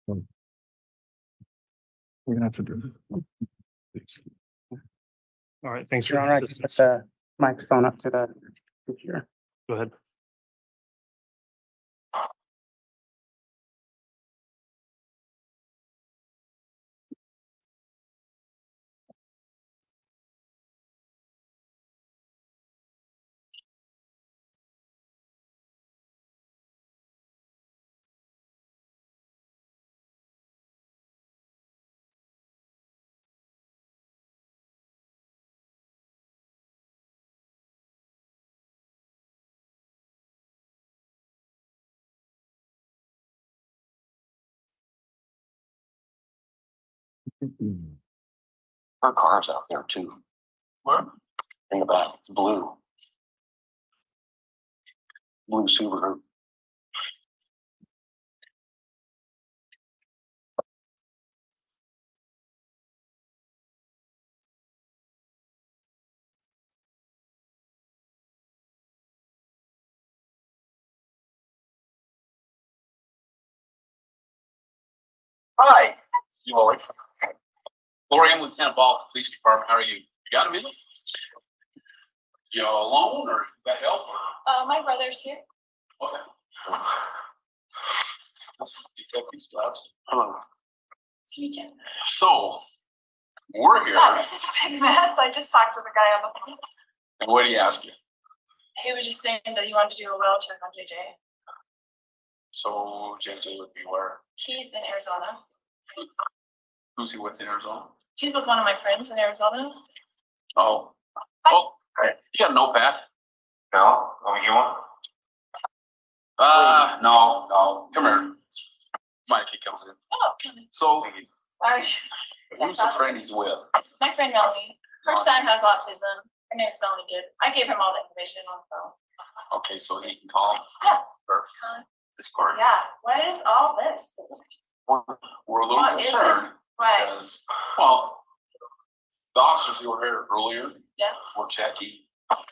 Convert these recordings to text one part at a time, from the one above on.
We're gonna have to do it. All right, thanks for You're all your right. assistance. Put the microphone up to the computer. Go ahead. Our car's out there too. What? In the back, it's blue. Blue Subaru. Hi, you all right? Lori, I'm Lieutenant Ball, Police Department. How are you? You got a minute? You alone or you got help? My brother's here. Okay. Let's take these gloves. Hello. See you, So, we're here. Yeah, this is a big mess. I just talked to the guy on the phone. And what did he ask you? He was just saying that he wanted to do a well check on JJ. So, JJ would be where? He's in Arizona. Who's he with in Arizona? He's with one of my friends in Arizona. Oh. Hi. Oh, you got a notepad? No, you want? No. Come here. Mikey comes in. Oh, So, sorry. who's the friend he's with? My friend Melanie. Her son has autism. Her name's Melanie Good. I gave him all the information on the phone. Okay, so he can call. Yeah. Perfect. This part. Yeah. What is all this? We're a little What is it? concerned Right. because, well, the officers who were here earlier Yeah. were checking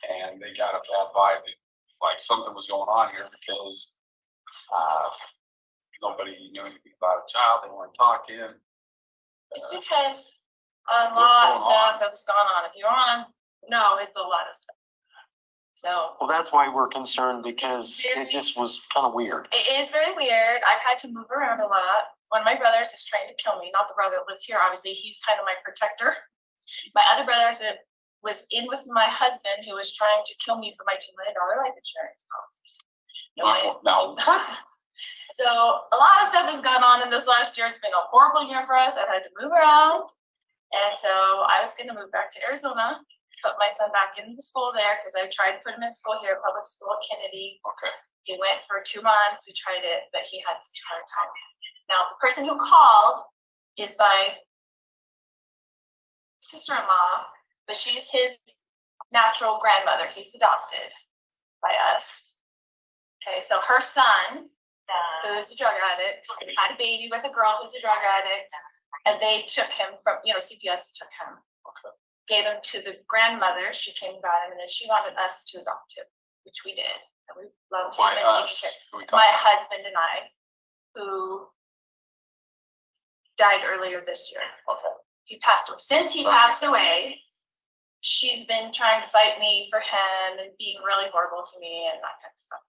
and they got a bad vibe that like something was going on here because nobody knew anything about a child. They weren't talking. It's because a what's lot of going on? stuff has gone on. If you want to know, it's a lot of stuff. So Well, that's why we're concerned because it just was kind of weird. it is very weird. I've had to move around a lot. One of my brothers is trying to kill me. Not the brother that lives here. Obviously, he's kind of my protector. My other brother was in with my husband who was trying to kill me for my $2 million life insurance policy. No. So a lot of stuff has gone on in this last year. It's been a horrible year for us. I've had to move around. And so I was going to move back to Arizona, put my son back in the school there because I tried to put him in school here, public school, Kennedy. Okay. He went for 2 months. We tried it, but he had such a hard time. Now, the person who called is my sister-in-law, but she's his natural grandmother. He's adopted by us. Okay, so her son, who is a drug addict, had a baby with a girl who's a drug addict, and they took him from, CPS took him. Okay. Gave him to the grandmother. She came and got him, and then she wanted us to adopt him, which we did. And we loved him. Why and us? Who we my talking about? husband and I, who died earlier this year. Okay. He passed away. Since he passed away, she's been trying to fight me for him and being really horrible to me and that kind of stuff.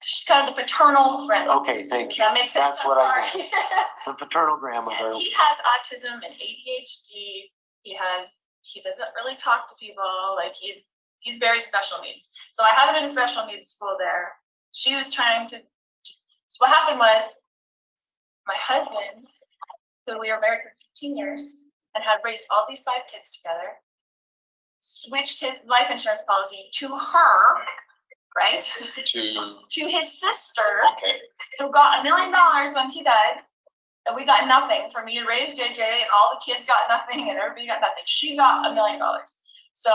She's kind of the paternal friend. Okay, thank Does you. that make sense? That's what I I'm meant. sorry. The paternal grandmother. He has autism and ADHD. He doesn't really talk to people. Like he's very special needs. So I had him in a special needs school there. She was trying to, so what happened was my husband, who we were married for 15 years and had raised all these 5 kids together, switched his life insurance policy to her, right? To his sister, Okay. who got $1 million when he died. And we got nothing. For me to raise JJ, and all the kids got nothing, and everybody got nothing. She got $1 million. So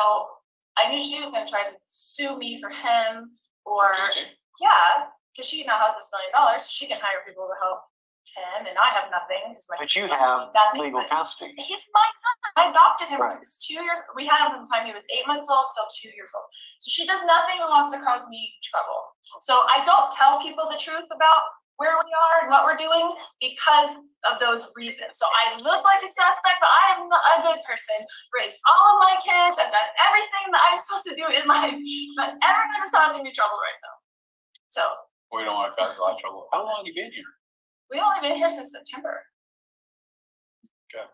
I knew she was going to try to sue me for him, or JJ? yeah, because she now has this $1 million. She can hire people to help him, and I have nothing. But you have nothing. legal custody. He's my son. I adopted him when Right. he was 2 years. We had him from the time he was 8 months old till 2 years old. So she does nothing and wants to cause me trouble. So I don't tell people the truth about where we are and what we're doing because of those reasons. So I look like a suspect, but I am a good person. Raised all of my kids. I've done everything that I'm supposed to do in life, but everyone is causing me trouble right now. So We don't want to cause a lot of trouble. How long have you been here? we only been here since September. Okay.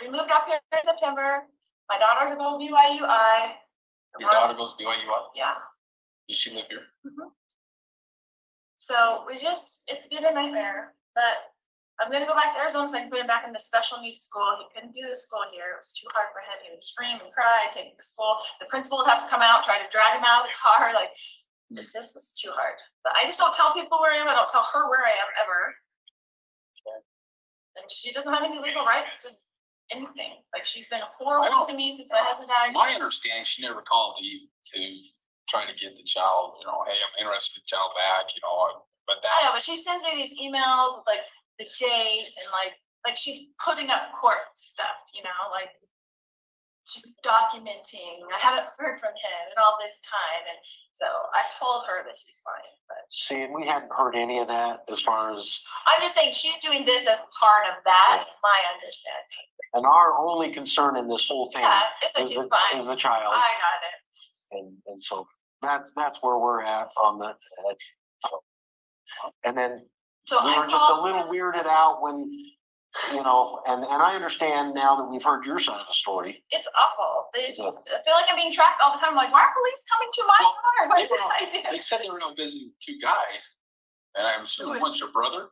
We moved up here in September. My daughter's going to BYUI. Your daughter goes to BYU? Yeah. Does she live here? So it's been a nightmare, but I'm going to go back to Arizona so I can put him back in the special needs school. He couldn't do the school here. It was too hard for him. He would scream and cry, take him to school. The principal would have to come out, try to drag him out of the car. Like, this just was too hard. But I just don't tell people where I am. I don't tell her where I am ever. And she doesn't have any legal rights to anything. Like, she's been horrible to me since my husband died. My understanding, she never called you to try to get the child, you know, hey, I'm interested in the child back, you know, but I that. know, but she sends me these emails with like the date and like she's putting up court stuff, you know, like she's documenting. I haven't heard from him in all this time, and so I've told her that he's fine. But See, and we hadn't heard any of that as far as, I'm just saying she's doing this as part of that. Is my understanding. and our only concern in this whole thing Yeah, it's like is he's fine. the child. I got it. And so that's where we're at on the, and then So we I were just a called little him. weirded out when, you know, and I understand now that we've heard your side of the story. It's awful. I feel like I'm being tracked all the time. I'm like, why are police coming to my car? What did I do? They said they were out visiting two guys, and I'm assuming one's your brother.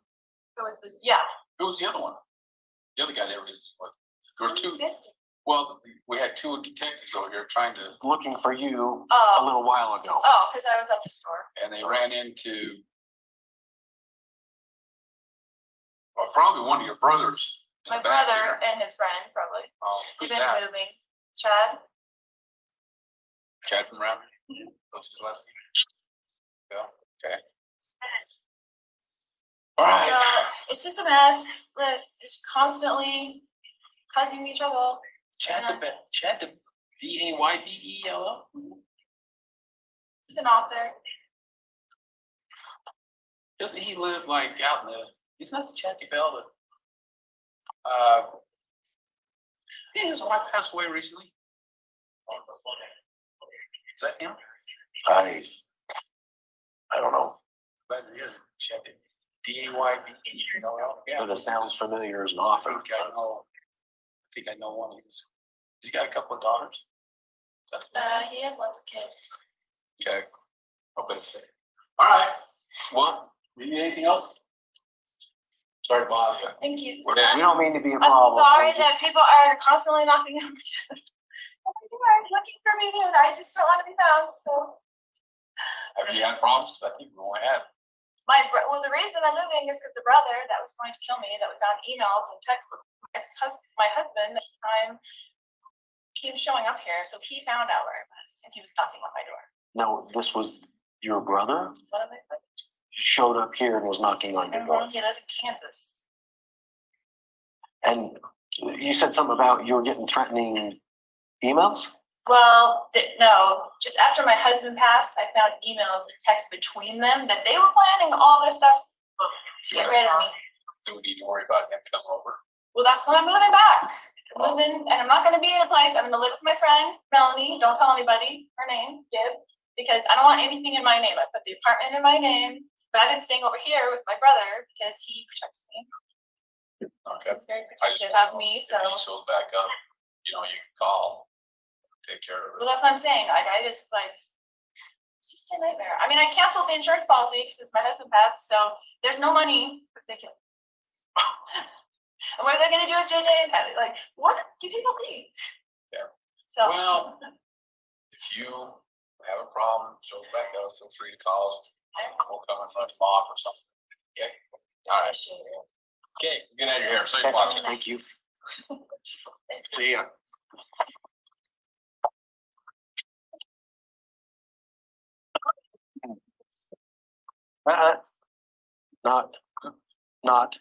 It was this, yeah. Who was the other one? The other guy they were visiting with. There were two. This- Well, we had two detectives over here trying to, Looking for you a Oh, little while ago. because I was at the store. and they ran into, well, probably one of your brothers. in My the back brother here. and his friend, probably. Oh, They've who's been that? moving. Chad? Chad from around? What's his last name? Yeah, okay. All So right. it's just a mess. But it's constantly causing me trouble. Chad the Daybell? He's an author. Doesn't he live like out in the, he's not the Chad Daybell that, yeah, his wife passed away recently. Is that him? I don't know, But it is, Chad Daybell. Yeah. but it sounds familiar as an I author. think I know one of his. He's got a couple of daughters. Is that He has lots of kids. okay. I'll bet it's safe. All right. Well, you need anything else? Sorry to bother you. Thank you. We don't mean to be a I'm problem. sorry that people are constantly knocking on me. They're looking for me and I just don't want to be found, so. Have you had problems? Because I think we only had. Well, the reason I'm moving is because the brother that was going to kill me, that we found emails and texts with my husband at the time, he was showing up here, so he found out where I was, and he was knocking on my door. No, this was your brother? One of my brothers. He showed up here and was knocking on your door. He lives in Kansas. And you said something about you were getting threatening emails? Well, no, just after my husband passed, I found emails and texts between them that they were planning all this stuff to get rid of me. Do we need to worry about him coming over? Well, that's when I'm moving back. I'm moving, and I'm not going to be in a place. I'm going to live with my friend, Melanie. Don't tell anybody her name, Gib, because I don't want anything in my name. I put the apartment in my name, but I've been staying over here with my brother because he protects me. Okay. He's very I just protective of me, If so. he shows back up, you know, you can call, take care of it. Well, that's what I'm saying. Like, I just like, it's just a nightmare. I mean, I canceled the insurance policy since my husband passed, so there's no money if they kill me. And what are they going to do with JJ and Kylie? Like, what do people think? Yeah. So. Well, if you have a problem, show back up, feel free to call us. We'll come and run them off or something. Okay. All right. Okay. Get out of your hair. Say goodbye. Thank you. See ya. Not